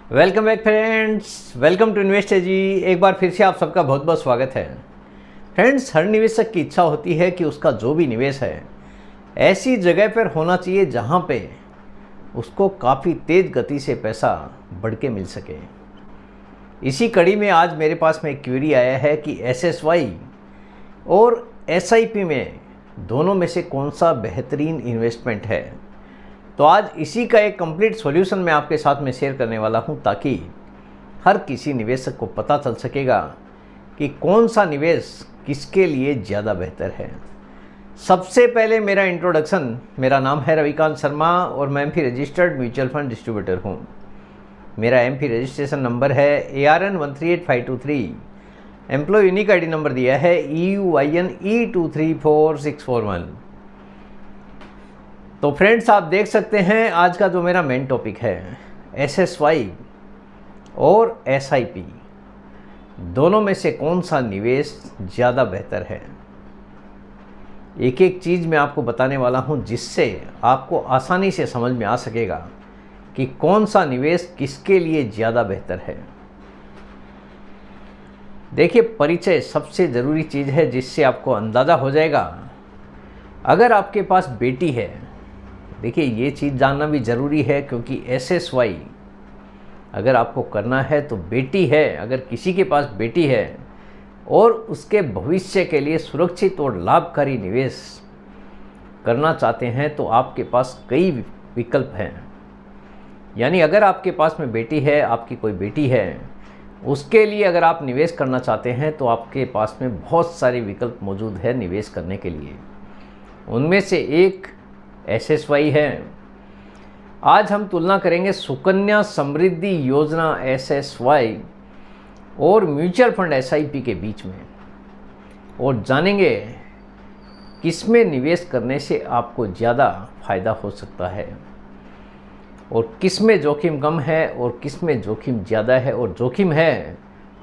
Welcome back friends, welcome to investor ji. एक बार फिर से आप सबका बहुत बहुत स्वागत है। फ्रेंड्स, हर निवेशक की इच्छा होती है कि उसका जो भी निवेश है ऐसी जगह पर होना चाहिए जहां पे उसको काफ़ी तेज़ गति से पैसा बढ़ के मिल सके। इसी कड़ी में आज मेरे पास में एक क्वेरी आया है कि SSY और SIP में दोनों में से कौन सा बेहतरीन इन्वेस्टमेंट है। तो आज इसी का एक कंप्लीट सॉल्यूशन मैं आपके साथ में शेयर करने वाला हूं, ताकि हर किसी निवेशक को पता चल सकेगा कि कौन सा निवेश किसके लिए ज़्यादा बेहतर है। सबसे पहले मेरा इंट्रोडक्शन, मेरा नाम है रविकांत शर्मा और मैं AMFI registered mutual fund distributor हूं। मेरा एमपी रजिस्ट्रेशन नंबर है ARN 138523। Employ unique ID number दिया है EUIN E234641। तो फ्रेंड्स, आप देख सकते हैं आज का जो मेरा मेन टॉपिक है SSY और SIP, दोनों में से कौन सा निवेश ज़्यादा बेहतर है। एक एक चीज़ मैं आपको बताने वाला हूं, जिससे आपको आसानी से समझ में आ सकेगा कि कौन सा निवेश किसके लिए ज़्यादा बेहतर है। देखिए, परिचय सबसे ज़रूरी चीज़ है, जिससे आपको अंदाज़ा हो जाएगा। अगर आपके पास बेटी है, देखिए ये चीज़ जानना भी ज़रूरी है, क्योंकि SSY अगर आपको करना है तो बेटी है, अगर किसी के पास बेटी है और उसके भविष्य के लिए सुरक्षित और लाभकारी निवेश करना चाहते हैं, तो आपके पास कई विकल्प हैं। यानी अगर आपके पास में बेटी है, आपकी कोई बेटी है, उसके लिए अगर आप निवेश करना चाहते हैं तो आपके पास में बहुत सारे विकल्प मौजूद है निवेश करने के लिए। उनमें से एक SSY है। आज हम तुलना करेंगे सुकन्या समृद्धि योजना SSY और म्यूचुअल फंड SIP के बीच में, और जानेंगे किसमें निवेश करने से आपको ज़्यादा फायदा हो सकता है और किसमें जोखिम कम है और किसमें जोखिम ज़्यादा है, और जोखिम है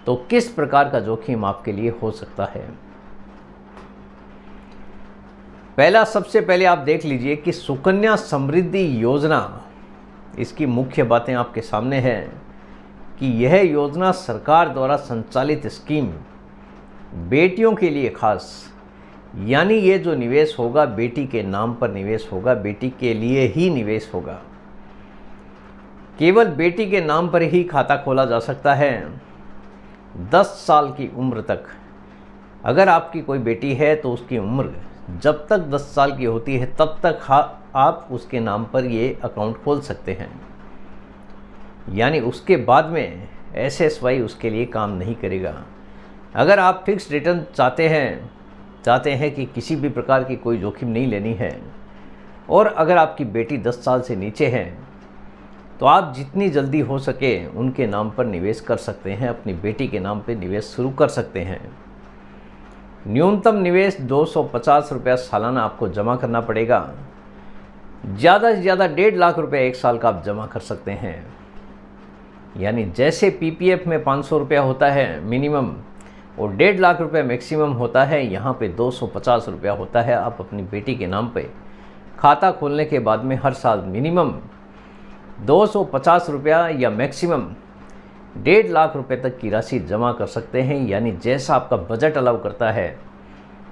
तो किस प्रकार का जोखिम आपके लिए हो सकता है। पहला, सबसे पहले आप देख लीजिए कि सुकन्या समृद्धि योजना, इसकी मुख्य बातें आपके सामने हैं कि यह योजना सरकार द्वारा संचालित स्कीम, बेटियों के लिए खास। यानी ये जो निवेश होगा बेटी के नाम पर निवेश होगा, बेटी के लिए ही निवेश होगा। केवल बेटी के नाम पर ही खाता खोला जा सकता है 10 साल की उम्र तक। अगर आपकी कोई बेटी है तो उसकी उम्र जब तक 10 साल की होती है तब तक आप उसके नाम पर ये अकाउंट खोल सकते हैं। यानी उसके बाद में SSY उसके लिए काम नहीं करेगा। अगर आप फिक्स रिटर्न चाहते हैं कि किसी भी प्रकार की कोई जोखिम नहीं लेनी है, और अगर आपकी बेटी 10 साल से नीचे है, तो आप जितनी जल्दी हो सके उनके नाम पर निवेश कर सकते हैं, अपनी बेटी के नाम पर निवेश शुरू कर सकते हैं। न्यूनतम निवेश 250 रुपया सालाना आपको जमा करना पड़ेगा। ज़्यादा से ज़्यादा 1.5 लाख रुपया एक साल का आप जमा कर सकते हैं। यानी जैसे PPF में 500 रुपया होता है मिनिमम और 1.5 लाख रुपया मैक्सिमम होता है, यहाँ पे 250 रुपया होता है। आप अपनी बेटी के नाम पे खाता खोलने के बाद में हर साल मिनिमम 250 रुपया या मैक्सिमम 1.5 लाख रुपए तक की राशि जमा कर सकते हैं। यानी जैसा आपका बजट अलाउ करता है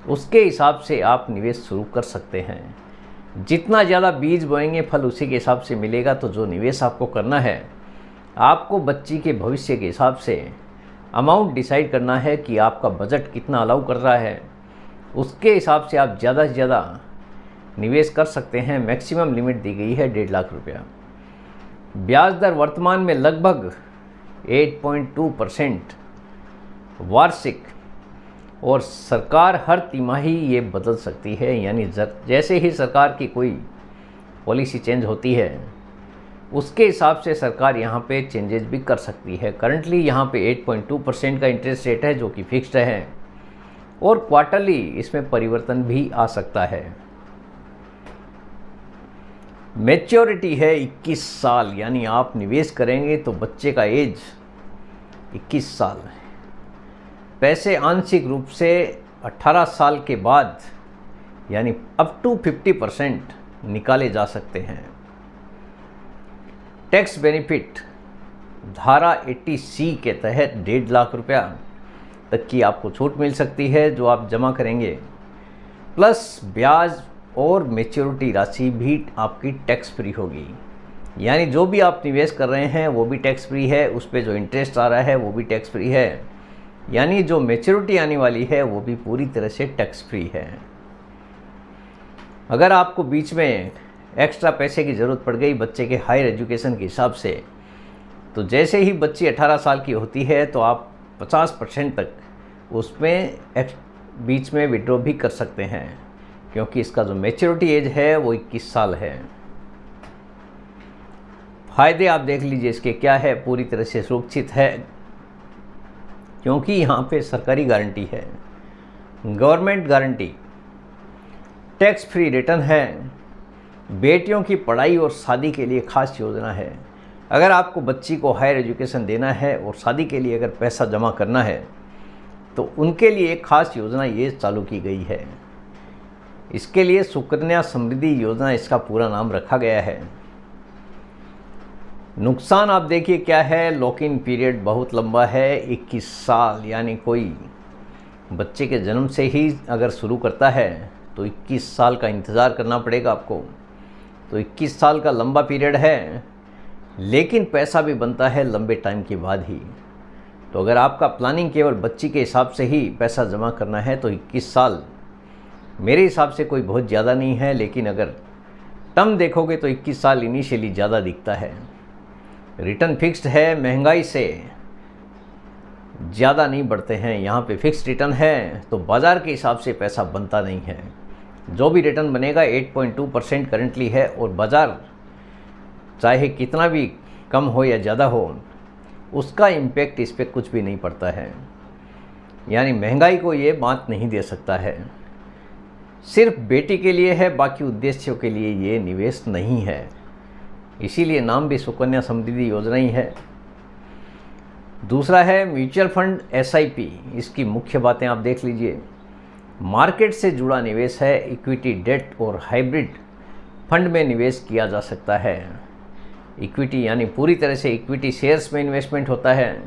उसके हिसाब से आप निवेश शुरू कर सकते हैं। जितना ज़्यादा बीज बोएंगे फल उसी के हिसाब से मिलेगा। तो जो निवेश आपको करना है, आपको बच्ची के भविष्य के हिसाब से अमाउंट डिसाइड करना है कि आपका बजट कितना अलाउ कर रहा है। उसके हिसाब से आप ज़्यादा से ज़्यादा निवेश कर सकते हैं। मैक्सिमम लिमिट दी गई है 1.5 लाख रुपया। ब्याज दर वर्तमान में लगभग 8.2% वार्षिक, और सरकार हर तिमाही ये बदल सकती है। यानी जैसे ही सरकार की कोई पॉलिसी चेंज होती है उसके हिसाब से सरकार यहाँ पे चेंजेस भी कर सकती है। करंटली यहाँ पे 8.2% का इंटरेस्ट रेट है, जो कि फिक्स्ड है, और क्वार्टरली इसमें परिवर्तन भी आ सकता है। मैच्योरिटी है 21 साल। यानी आप निवेश करेंगे तो बच्चे का एज 21 साल है। पैसे आंशिक रूप से 18 साल के बाद यानी अप टू 50% निकाले जा सकते हैं। टैक्स बेनिफिट धारा 80C के तहत 1.5 लाख रुपया तक की आपको छूट मिल सकती है जो आप जमा करेंगे, प्लस ब्याज और मैच्योरिटी राशि भी आपकी टैक्स फ्री होगी। यानी जो भी आप निवेश कर रहे हैं वो भी टैक्स फ्री है, उस पर जो इंटरेस्ट आ रहा है वो भी टैक्स फ्री है, यानी जो मैच्योरिटी आने वाली है वो भी पूरी तरह से टैक्स फ्री है। अगर आपको बीच में एक्स्ट्रा पैसे की ज़रूरत पड़ गई बच्चे के हायर एजुकेशन के हिसाब से, तो जैसे ही बच्ची 18 साल की होती है तो आप 50% तक उसमें बीच में विड्रॉ भी कर सकते हैं, क्योंकि इसका जो मैच्योरिटी एज है वो 21 साल है। फ़ायदे आप देख लीजिए इसके क्या है, पूरी तरह से सुरक्षित है क्योंकि यहाँ पे सरकारी गारंटी है, government guarantee, tax free return है, बेटियों की पढ़ाई और शादी के लिए खास योजना है। अगर आपको बच्ची को हायर एजुकेशन देना है और शादी के लिए अगर पैसा जमा करना है तो उनके लिए एक खास योजना ये चालू की गई है। इसके लिए सुकन्या समृद्धि योजना इसका पूरा नाम रखा गया है। नुकसान आप देखिए क्या है, लॉक इन पीरियड बहुत लंबा है, 21 साल, यानी कोई बच्चे के जन्म से ही अगर शुरू करता है तो 21 साल का इंतज़ार करना पड़ेगा आपको। तो 21 साल का लंबा पीरियड है, लेकिन पैसा भी बनता है लंबे टाइम के बाद ही। तो अगर आपका प्लानिंग केवल बच्ची के हिसाब से ही पैसा जमा करना है तो 21 साल मेरे हिसाब से कोई बहुत ज़्यादा नहीं है, लेकिन अगर टर्म देखोगे तो 21 साल इनिशियली ज़्यादा दिखता है। रिटर्न फिक्स्ड है, महंगाई से ज़्यादा नहीं बढ़ते हैं, यहाँ पे फिक्स्ड रिटर्न है, तो बाज़ार के हिसाब से पैसा बनता नहीं है। जो भी रिटर्न बनेगा 8.2% करंटली है, और बाज़ार चाहे कितना भी कम हो या ज़्यादा हो उसका इम्पैक्ट इस पर कुछ भी नहीं पड़ता है। यानी महंगाई को ये बात नहीं दे सकता है, सिर्फ बेटी के लिए है, बाकी उद्देश्यों के लिए ये निवेश नहीं है। इसीलिए नाम भी सुकन्या समृद्धि योजना ही है। दूसरा है म्यूचुअल फंड SIP, इसकी मुख्य बातें आप देख लीजिए। मार्केट से जुड़ा निवेश है, इक्विटी, डेट और हाइब्रिड फंड में निवेश किया जा सकता है। इक्विटी यानी पूरी तरह से इक्विटी शेयर्स में इन्वेस्टमेंट होता है,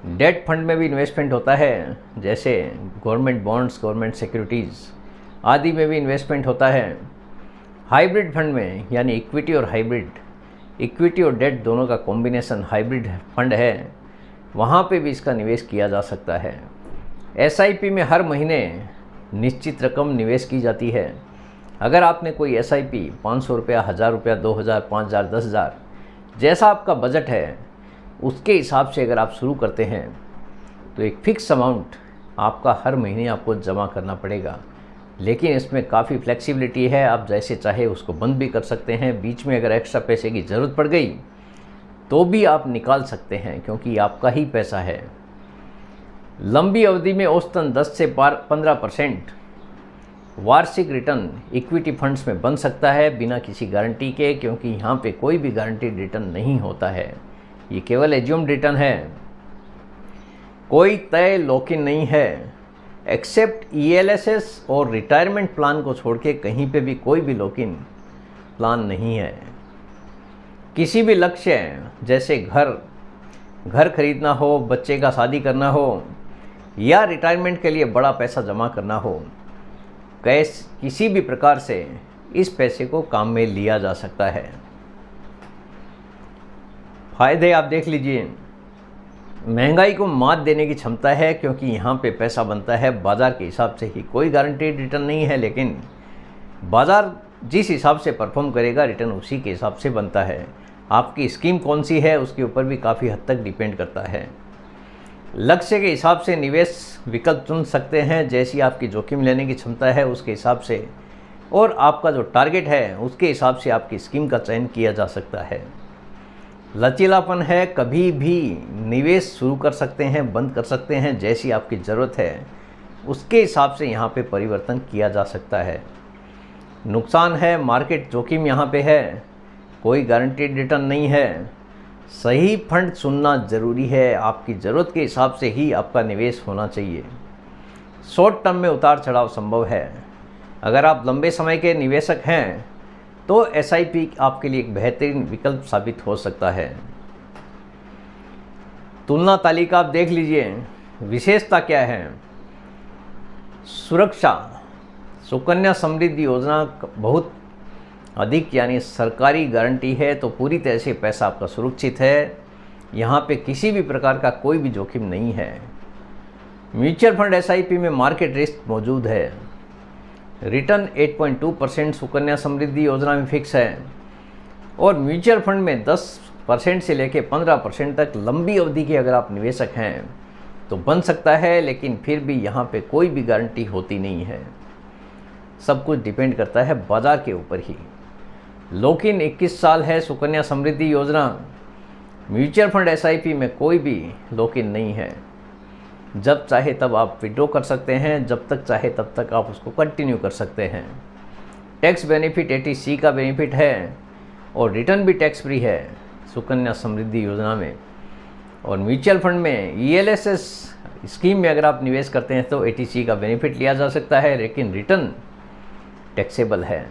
डेट फंड में भी इन्वेस्टमेंट होता है, जैसे गवर्नमेंट बॉन्ड्स, गवर्नमेंट सिक्योरिटीज़ आदि में भी इन्वेस्टमेंट होता है। हाइब्रिड फंड में यानी इक्विटी और हाइब्रिड, इक्विटी और डेट दोनों का कॉम्बिनेशन हाइब्रिड फंड है, वहाँ पे भी इसका निवेश किया जा सकता है। SIP में हर महीने निश्चित रकम निवेश की जाती है। अगर आपने कोई SIP 500 रुपया, 1000 रुपया, 2000, 5000, 10,000 जैसा आपका बजट है उसके हिसाब से अगर आप शुरू करते हैं तो एक फ़िक्स अमाउंट आपका हर महीने आपको जमा करना पड़ेगा, लेकिन इसमें काफ़ी फ्लेक्सिबिलिटी है, आप जैसे चाहे उसको बंद भी कर सकते हैं। बीच में अगर एक्स्ट्रा पैसे की ज़रूरत पड़ गई तो भी आप निकाल सकते हैं, क्योंकि आपका ही पैसा है। लंबी अवधि में औसतन 10 से 15% वार्षिक रिटर्न इक्विटी फंड्स में बन सकता है बिना किसी गारंटी के, क्योंकि यहाँ पे कोई भी गारंटीड रिटर्न नहीं होता है, ये केवल एज्यूम्ड रिटर्न है, कोई तय लॉक इन नहीं है। एक्सेप्ट ELSS और रिटायरमेंट प्लान को छोड़ के कहीं पे भी कोई भी लॉक इन प्लान नहीं है। किसी भी लक्ष्य जैसे घर खरीदना हो, बच्चे का शादी करना हो या रिटायरमेंट के लिए बड़ा पैसा जमा करना हो, किसी भी प्रकार से इस पैसे को काम में लिया जा सकता है। फायदे आप देख लीजिए, महंगाई को मात देने की क्षमता है, क्योंकि यहाँ पे पैसा बनता है बाज़ार के हिसाब से ही, कोई गारंटीड रिटर्न नहीं है, लेकिन बाज़ार जिस हिसाब से परफॉर्म करेगा रिटर्न उसी के हिसाब से बनता है। आपकी स्कीम कौन सी है उसके ऊपर भी काफ़ी हद तक डिपेंड करता है। लक्ष्य के हिसाब से निवेश विकल्प चुन सकते हैं, जैसी आपकी जोखिम लेने की क्षमता है उसके हिसाब से, और आपका जो टारगेट है उसके हिसाब से आपकी स्कीम का चयन किया जा सकता है। लचीलापन है, कभी भी निवेश शुरू कर सकते हैं, बंद कर सकते हैं, जैसी आपकी ज़रूरत है उसके हिसाब से यहाँ पे परिवर्तन किया जा सकता है। नुकसान है, मार्केट जोखिम यहाँ पे है, कोई गारंटीड रिटर्न नहीं है। सही फंड चुनना ज़रूरी है, आपकी ज़रूरत के हिसाब से ही आपका निवेश होना चाहिए। शॉर्ट टर्म में उतार चढ़ाव संभव है। अगर आप लंबे समय के निवेशक हैं तो SIP आपके लिए एक बेहतरीन विकल्प साबित हो सकता है। तुलना तालिका आप देख लीजिए, विशेषता क्या है। सुरक्षा, सुकन्या समृद्धि योजना बहुत अधिक यानी सरकारी गारंटी है, तो पूरी तरह से पैसा आपका सुरक्षित है। यहाँ पे किसी भी प्रकार का कोई भी जोखिम नहीं है। म्यूचुअल फंड एसआईपी में मार्केट रिस्क मौजूद है। रिटर्न 8.2% सुकन्या समृद्धि योजना में फिक्स है और म्यूचुअल फंड में 10% से लेकर 15% तक लंबी अवधि के अगर आप निवेशक हैं तो बन सकता है, लेकिन फिर भी यहाँ पे कोई भी गारंटी होती नहीं है। सब कुछ डिपेंड करता है बाज़ार के ऊपर ही। लॉक-इन 21 साल है सुकन्या समृद्धि योजना। म्यूचुअल फंड एसआईपी में कोई भी लॉक-इन नहीं है। जब चाहे तब आप विड्रॉ कर सकते हैं, जब तक चाहे तब तक आप उसको कंटिन्यू कर सकते हैं। टैक्स बेनिफिट 80C का बेनिफिट है और रिटर्न भी टैक्स फ्री है सुकन्या समृद्धि योजना में। और म्यूचुअल फंड में ELSS स्कीम में अगर आप निवेश करते हैं तो 80C का बेनिफिट लिया जा सकता है, लेकिन रिटर्न टैक्सेबल है।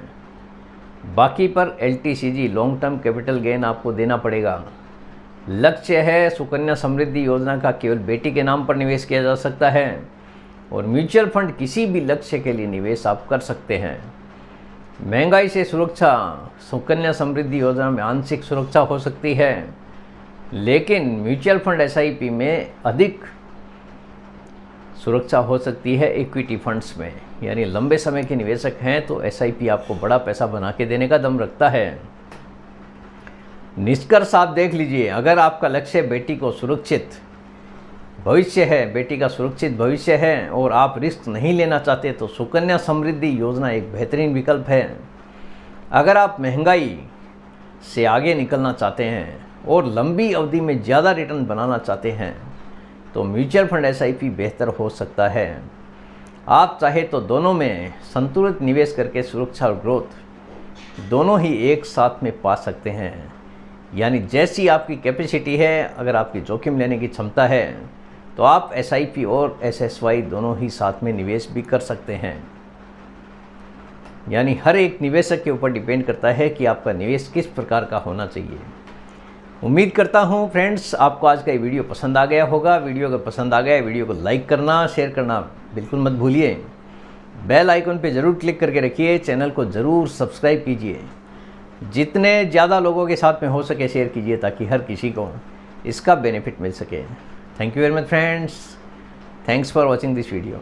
बाकी पर LTCG long term capital gain आपको देना पड़ेगा। लक्ष्य है सुकन्या समृद्धि योजना का केवल बेटी के नाम पर निवेश किया जा सकता है और म्यूचुअल फंड किसी भी लक्ष्य के लिए निवेश आप कर सकते हैं। महंगाई से सुरक्षा, सुकन्या समृद्धि योजना में आंशिक सुरक्षा हो सकती है, लेकिन म्यूचुअल फंड एसआईपी में अधिक सुरक्षा हो सकती है इक्विटी फंड्स में। यानी लंबे समय के निवेशक हैं तो एसआईपी आपको बड़ा पैसा बना के देने का दम रखता है। निष्कर्ष आप देख लीजिए, अगर आपका लक्ष्य बेटी को सुरक्षित भविष्य है, बेटी का सुरक्षित भविष्य है और आप रिस्क नहीं लेना चाहते तो सुकन्या समृद्धि योजना एक बेहतरीन विकल्प है। अगर आप महंगाई से आगे निकलना चाहते हैं और लंबी अवधि में ज़्यादा रिटर्न बनाना चाहते हैं तो म्यूचुअल फंड एसआईपी बेहतर हो सकता है। आप चाहे तो दोनों में संतुलित निवेश करके सुरक्षा और ग्रोथ दोनों ही एक साथ में पा सकते हैं। यानी जैसी आपकी कैपेसिटी है, अगर आपकी जोखिम लेने की क्षमता है तो आप एसआईपी और एसएसवाई दोनों ही साथ में निवेश भी कर सकते हैं। यानी हर एक निवेशक के ऊपर डिपेंड करता है कि आपका निवेश किस प्रकार का होना चाहिए। उम्मीद करता हूँ फ्रेंड्स आपको आज का ये वीडियो पसंद आ गया होगा। वीडियो अगर पसंद आ गया, वीडियो को लाइक करना, शेयर करना बिल्कुल मत भूलिए। बेल आइकन पे ज़रूर क्लिक करके रखिए, चैनल को ज़रूर सब्सक्राइब कीजिए। जितने ज़्यादा लोगों के साथ में हो सके शेयर कीजिए ताकि हर किसी को इसका बेनिफिट मिल सके। Thank you very much friends, thanks for watching this video.